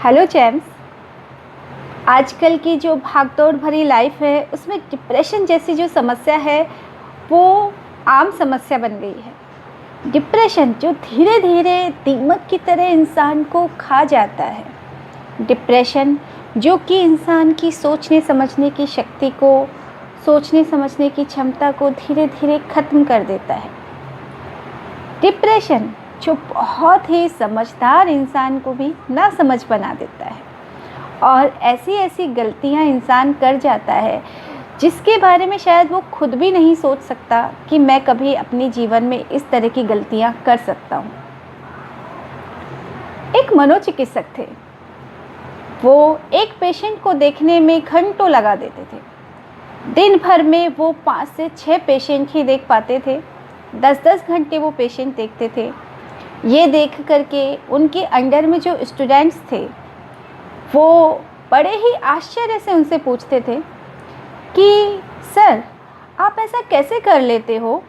Hello James. आजकल की जो भागदौड़ भरी लाइफ है उसमें डिप्रेशन जैसी जो समस्या है वो आम समस्या बन गई है। डिप्रेशन जो धीरे धीरे दीमक की तरह इंसान को खा जाता है। डिप्रेशन जो कि इंसान की सोचने समझने की शक्ति को, सोचने समझने की क्षमता को धीरे धीरे ख़त्म कर देता है। डिप्रेशन जो बहुत ही समझदार इंसान को भी ना समझ बना देता है और ऐसी ऐसी गलतियां इंसान कर जाता है जिसके बारे में शायद वो खुद भी नहीं सोच सकता कि मैं कभी अपने जीवन में इस तरह की गलतियां कर सकता हूँ। एक मनोचिकित्सक थे। वो एक पेशेंट को देखने में घंटों लगा देते थे। दिन भर में वो 5 से 6 पेशेंट ही देख पाते थे। 10-10 घंटे वो पेशेंट देखते थे। ये देख करके उनके अंडर में जो स्टूडेंट्स थे वो बड़े ही आश्चर्य से उनसे पूछते थे कि सर, आप ऐसा कैसे कर लेते हो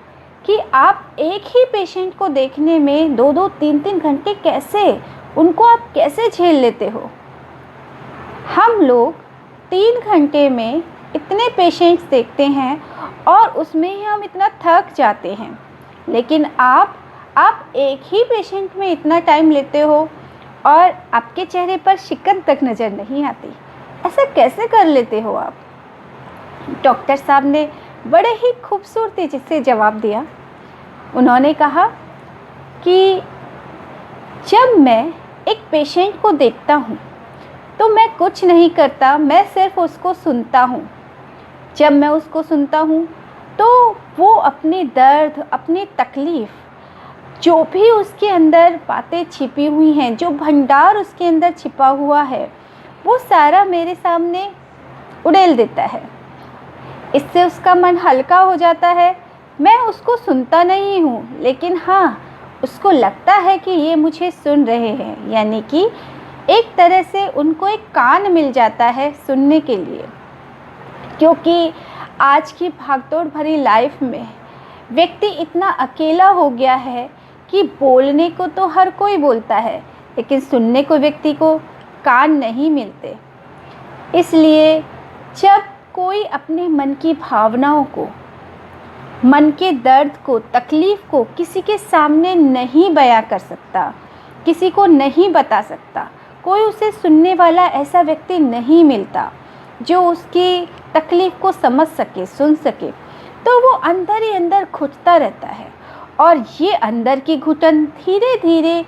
कि आप एक ही पेशेंट को देखने में 2-2, 3-3 घंटे उनको आप कैसे झेल लेते हो? हम लोग 3 घंटे में इतने पेशेंट्स देखते हैं और उसमें ही हम इतना थक जाते हैं, लेकिन आप एक ही पेशेंट में इतना टाइम लेते हो और आपके चेहरे पर शिकन तक नज़र नहीं आती। ऐसा कैसे कर लेते हो आप? डॉक्टर साहब ने बड़े ही खूबसूरती से जवाब दिया। उन्होंने कहा कि जब मैं एक पेशेंट को देखता हूँ तो मैं कुछ नहीं करता, मैं सिर्फ उसको सुनता हूँ। जब मैं उसको सुनता हूँ तो वो अपने दर्द, अपनी तकलीफ़, जो भी उसके अंदर बातें छिपी हुई हैं, जो भंडार उसके अंदर छिपा हुआ है, वो सारा मेरे सामने उड़ेल देता है। इससे उसका मन हल्का हो जाता है। मैं उसको सुनता नहीं हूँ, लेकिन हाँ, उसको लगता है कि ये मुझे सुन रहे हैं, यानी कि एक तरह से उनको एक कान मिल जाता है सुनने के लिए। क्योंकि आज की भागदौड़ भरी लाइफ में व्यक्ति इतना अकेला हो गया है कि बोलने को तो हर कोई बोलता है, लेकिन सुनने को व्यक्ति को कान नहीं मिलते। इसलिए जब कोई अपने मन की भावनाओं को, मन के दर्द को, तकलीफ़ को किसी के सामने नहीं बयां कर सकता, किसी को नहीं बता सकता, कोई उसे सुनने वाला ऐसा व्यक्ति नहीं मिलता जो उसकी तकलीफ़ को समझ सके, सुन सके, तो वो अंदर ही अंदर घुटता रहता है और ये अंदर की घुटन धीरे धीरे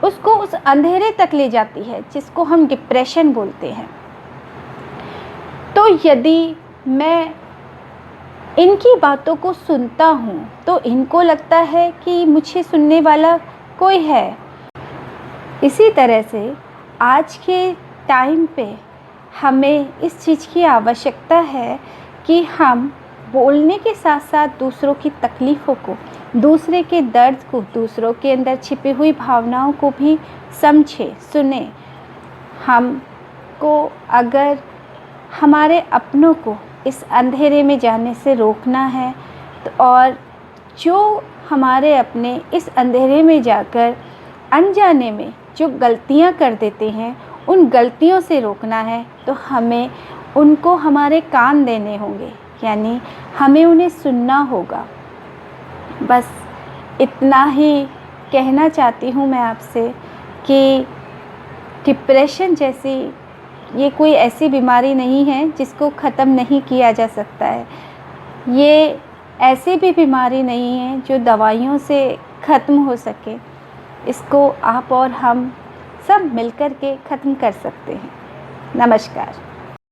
उसको उस अंधेरे तक ले जाती है जिसको हम डिप्रेशन बोलते हैं। तो यदि मैं इनकी बातों को सुनता हूँ तो इनको लगता है कि मुझे सुनने वाला कोई है। इसी तरह से आज के टाइम पे हमें इस चीज़ की आवश्यकता है कि हम बोलने के साथ साथ दूसरों की तकलीफ़ों को, दूसरे के दर्द को, दूसरों के अंदर छिपी हुई भावनाओं को भी समझें, सुने। हमको अगर हमारे अपनों को इस अंधेरे में जाने से रोकना है तो, और जो हमारे अपने इस अंधेरे में जाकर अनजाने में जो गलतियां कर देते हैं, उन गलतियों से रोकना है, तो हमें उनको हमारे कान देने होंगे, यानी हमें उन्हें सुनना होगा। बस इतना ही कहना चाहती हूँ मैं आपसे कि डिप्रेशन जैसी ये कोई ऐसी बीमारी नहीं है जिसको ख़त्म नहीं किया जा सकता है। ये ऐसी भी बीमारी नहीं है जो दवाइयों से ख़त्म हो सके। इसको आप और हम सब मिलकर के ख़त्म कर सकते हैं। नमस्कार।